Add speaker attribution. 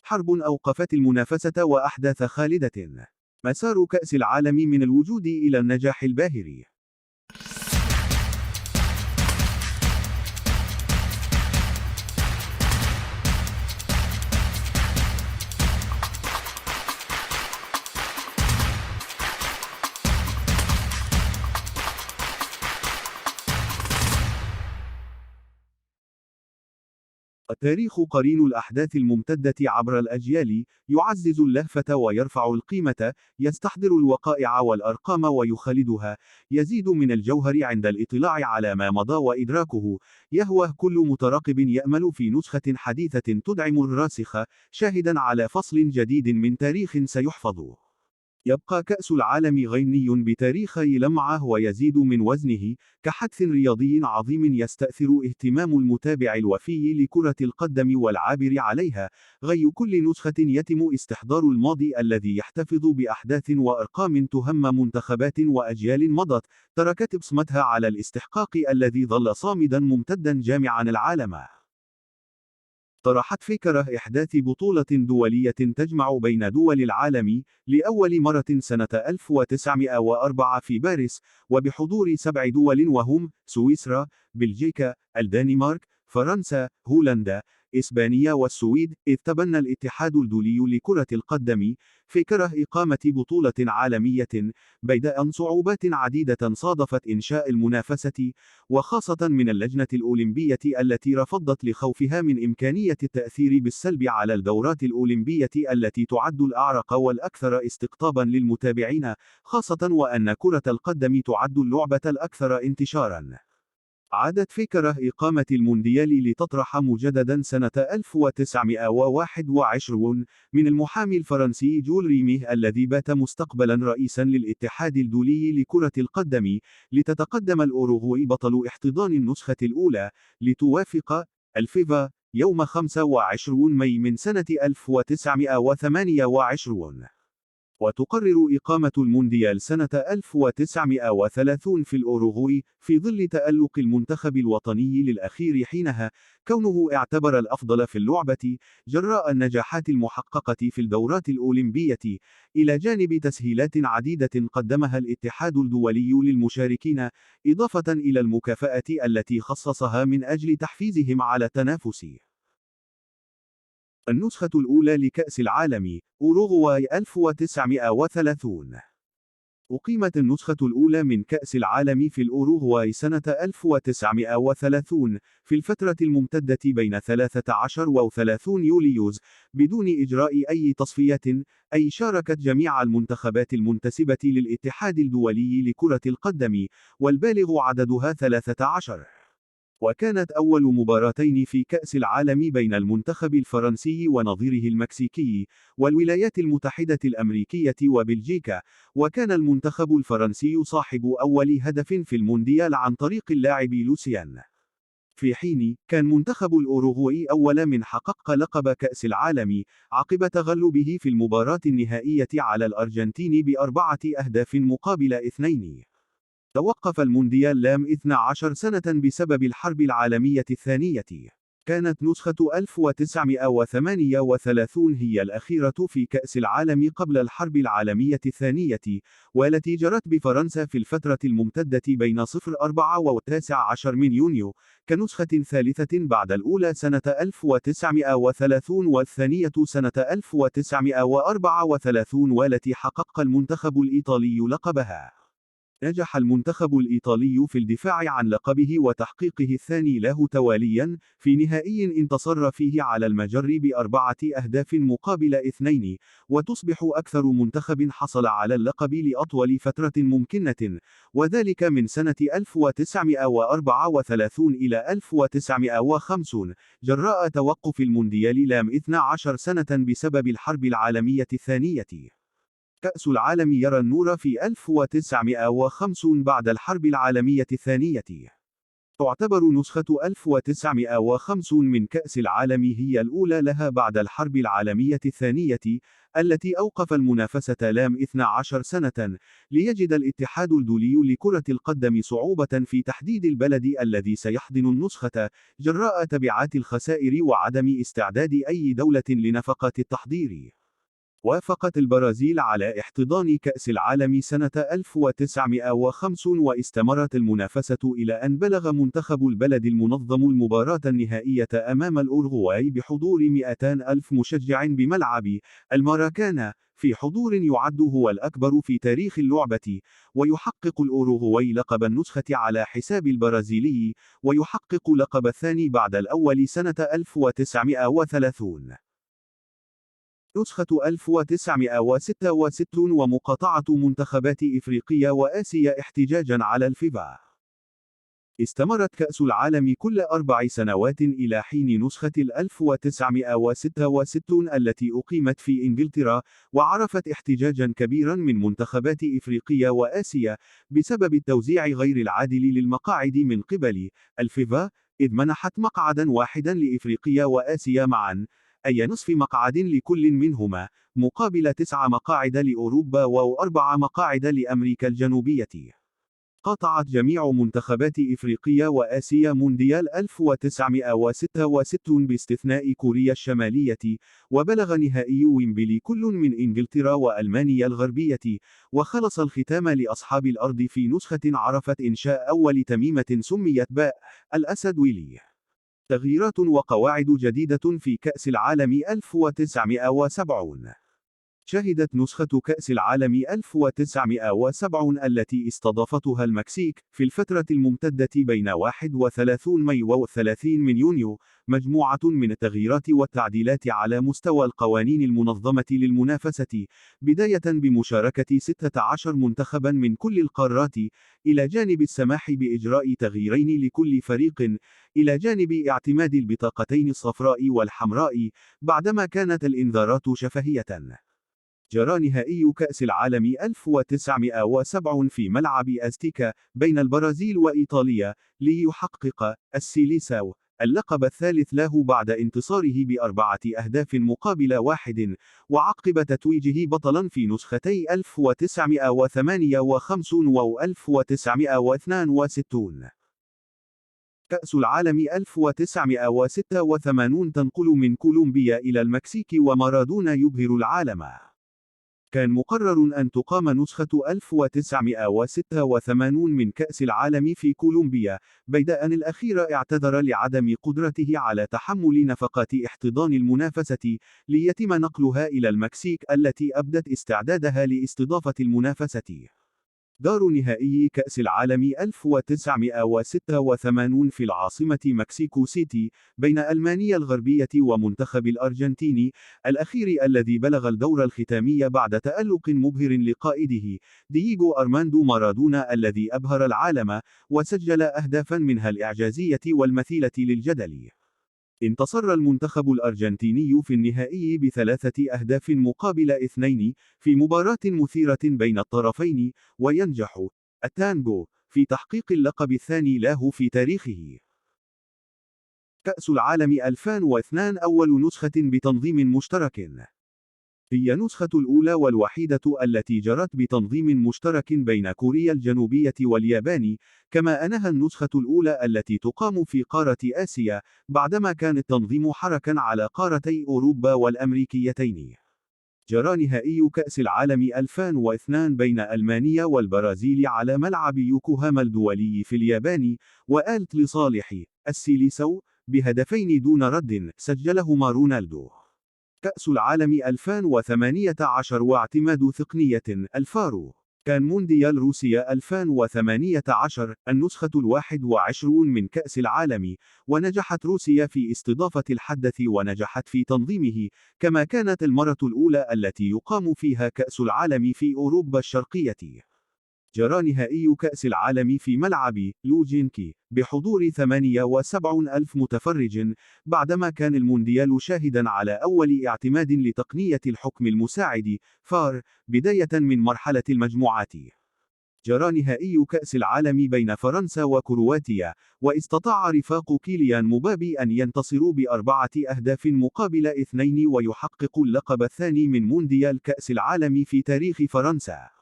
Speaker 1: حرب أوقفت المنافسة وأحداث خالدة. مسار كأس العالم من الوجود إلى النجاح الباهر. التاريخ قرين الأحداث الممتدة عبر الأجيال، يعزز اللهفة ويرفع القيمة، يستحضر الوقائع والأرقام ويخلدها، يزيد من الجوهر عند الإطلاع على ما مضى وإدراكه، يهوى كل مترقب يأمل في نسخة حديثة تدعم الراسخ، شاهدا على فصل جديد من تاريخ سيحفظ. يبقى كأس العالم غني بتاريخي لمعة ويزيد من وزنه، كحدث رياضي عظيم يستأثر اهتمام المتابع الوفي لكرة القدم والعابر عليها، غي كل نسخة يتم استحضار الماضي الذي يحتفظ بأحداث وأرقام تهم منتخبات وأجيال مضت، تركت بصمتها على الاستحقاق الذي ظل صامدا ممتدا جامعا العالم. طرحت فكرة إحداث بطولة دولية تجمع بين دول العالم لأول مرة سنة 1904 في باريس، وبحضور 7 دول وهم: سويسرا، بلجيكا، الدنمارك، فرنسا، هولندا، إسبانيا والسويد، إذ تبنى الاتحاد الدولي لكرة القدم فكرة إقامة بطولة عالمية، بيداء صعوبات عديدة صادفت إنشاء المنافسة، وخاصة من اللجنة الأولمبية التي رفضت لخوفها من إمكانية التأثير بالسلب على الدورات الأولمبية التي تعد الأعرق والأكثر استقطابا للمتابعين، خاصة وأن كرة القدم تعد اللعبة الأكثر انتشارا. عادت فكرة إقامة المونديال لتطرح مجددا سنة 1921 من المحامي الفرنسي جول ريميه الذي بات مستقبلا رئيسا للاتحاد الدولي لكرة القدم، لتتقدم الأوروغواي بطل احتضان النسخة الأولى، لتوافق الفيفا يوم 25 ماي من سنة 1928. وتقرر إقامة المونديال سنة 1930 في الأوروغواي، في ظل تألق المنتخب الوطني للأخير حينها، كونه اعتبر الأفضل في اللعبة، جراء النجاحات المحققة في الدورات الأولمبية، إلى جانب تسهيلات عديدة قدمها الاتحاد الدولي للمشاركين، إضافة إلى المكافأة التي خصصها من أجل تحفيزهم على التنافس. النسخة الأولى لكأس العالم، أوروغواي 1930. أقيمت النسخة الأولى من كأس العالم في الأوروغواي سنة 1930، في الفترة الممتدة بين 13 و 30 يوليوز، بدون إجراء أي تصفيات، أي شاركت جميع المنتخبات المنتسبة للاتحاد الدولي لكرة القدم، والبالغ عددها 13. وكانت أول مباراتين في كأس العالم بين المنتخب الفرنسي ونظيره المكسيكي، والولايات المتحدة الأمريكية وبلجيكا، وكان المنتخب الفرنسي صاحب أول هدف في المونديال عن طريق اللاعب لوسيان. في حين كان منتخب الأوروغواي أول من حقق لقب كأس العالم، عقب تغلبه في المباراة النهائية على الأرجنتين ب4 أهداف مقابل 2. توقف المونديال لام 12 سنة بسبب الحرب العالمية الثانية. كانت نسخة 1938 هي الأخيرة في كأس العالم قبل الحرب العالمية الثانية، والتي جرت بفرنسا في الفترة الممتدة بين 04 و 19 من يونيو، كنسخة ثالثة بعد الأولى سنة 1930 والثانية سنة 1934، والتي حقق المنتخب الإيطالي لقبها. نجح المنتخب الإيطالي في الدفاع عن لقبه وتحقيقه الثاني له تواليا، في نهائي انتصر فيه على المجر ب4 أهداف مقابل 2، وتصبح أكثر منتخب حصل على اللقب لأطول فترة ممكنة، وذلك من سنة 1934 إلى 1950، جراء توقف المونديال لام 12 سنة بسبب الحرب العالمية الثانية. كأس العالم يرى النور في 1950 بعد الحرب العالمية الثانية. تعتبر نسخة 1950 من كأس العالم هي الأولى لها بعد الحرب العالمية الثانية، التي أوقف المنافسة لام 12 سنة، ليجد الاتحاد الدولي لكرة القدم صعوبة في تحديد البلد الذي سيحضن النسخة، جراء تبعات الخسائر وعدم استعداد أي دولة لنفقات التحضير. وافقت البرازيل على احتضان كأس العالم سنة 1950، واستمرت المنافسة إلى أن بلغ منتخب البلد المنظم المباراة النهائية أمام الأوروغواي بحضور 200 ألف مشجع بملعب الماراكانا، في حضور يعد هو الأكبر في تاريخ اللعبة، ويحقق الأوروغواي لقب النسخة على حساب البرازيلي، ويحقق لقب الثاني بعد الأول سنة 1930. نسخة 1966 ومقاطعة منتخبات إفريقيا وآسيا احتجاجًا على الفيفا. استمرت كأس العالم كل 4 سنوات إلى حين نسخة 1966 التي أقيمت في إنجلترا، وعرفت احتجاجًا كبيرًا من منتخبات إفريقيا وآسيا، بسبب التوزيع غير العادل للمقاعد من قبل الفيفا، إذ منحت مقعدًا واحدًا لإفريقيا وآسيا معًا، أي نصف مقعد لكل منهما، مقابل 9 مقاعد لأوروبا و4 مقاعد لأمريكا الجنوبية. قاطعت جميع منتخبات إفريقيا وآسيا مونديال 1966 باستثناء كوريا الشمالية، وبلغ نهائي ويمبلي كل من إنجلترا وألمانيا الغربية، وخلص الختام لأصحاب الأرض في نسخة عرفت إنشاء أول تميمة سميت باء الأسد ويلي. تغييرات وقواعد جديدة في كأس العالم 1970. شهدت نسخة كأس العالم 1970 التي استضافتها المكسيك، في الفترة الممتدة بين 31 مايو و30 من يونيو، مجموعة من التغييرات والتعديلات على مستوى القوانين المنظمة للمنافسة، بداية بمشاركة 16 منتخبا من كل القارات، إلى جانب السماح بإجراء تغييرين لكل فريق، إلى جانب اعتماد البطاقتين الصفراء والحمراء، بعدما كانت الإنذارات شفهية. جرى نهائي كأس العالم 1970 في ملعب أزتيكا بين البرازيل وإيطاليا، ليحقق السيليساو اللقب الثالث له بعد انتصاره ب4 أهداف مقابل 1، وعقب تتويجه بطلا في نسختي 1958 و 1962. كأس العالم 1986 تنقل من كولومبيا إلى المكسيك ومارادونا يبهر العالم. كان مقرر أن تقام نسخة 1986 من كأس العالم في كولومبيا، بيد أن الأخير اعتذر لعدم قدرته على تحمل نفقات احتضان المنافسة، ليتم نقلها إلى المكسيك التي أبدت استعدادها لاستضافة المنافسة. دار نهائي كأس العالم 1986 في العاصمة مكسيكو سيتي، بين ألمانيا الغربية ومنتخب الأرجنتين، الأخير الذي بلغ الدور الختامي بعد تألق مبهر لقائده، دييغو أرماندو مارادونا الذي أبهر العالم، وسجل أهدافا منها الإعجازية والمثيرة للجدل. انتصر المنتخب الأرجنتيني في النهائي ب3 أهداف مقابل 2، في مباراة مثيرة بين الطرفين، وينجح التانغو في تحقيق اللقب الثاني له في تاريخه. كأس العالم 2002 أول نسخة بتنظيم مشترك. هي نسخة الأولى والوحيدة التي جرت بتنظيم مشترك بين كوريا الجنوبية واليابان، كما أنها النسخة الأولى التي تقام في قارة آسيا، بعدما كان التنظيم حركًا على قارتي أوروبا والأمريكيتين. جرى نهائي كأس العالم 2002 بين ألمانيا والبرازيل على ملعب يوكوهاما الدولي في اليابان، وآلت لصالح السيليساو بهدفين دون رد سجلهما رونالدو. كأس العالم 2018 واعتماد تقنية الفارو. كان مونديال روسيا 2018 النسخة 21 من كأس العالم، ونجحت روسيا في استضافة الحدث ونجحت في تنظيمه، كما كانت المرة الأولى التي يقام فيها كأس العالم في أوروبا الشرقية. جرى نهائي كأس العالم في ملعب لوجينكي بحضور 78 ألف متفرج، بعدما كان المونديال شاهدا على أول اعتماد لتقنية الحكم المساعد فار، بداية من مرحلة المجموعات. جرى نهائي كأس العالم بين فرنسا وكرواتيا، واستطاع رفاق كيليان مبابي أن ينتصروا ب4 أهداف مقابل 2 ويحققوا اللقب الثاني من مونديال كأس العالم في تاريخ فرنسا.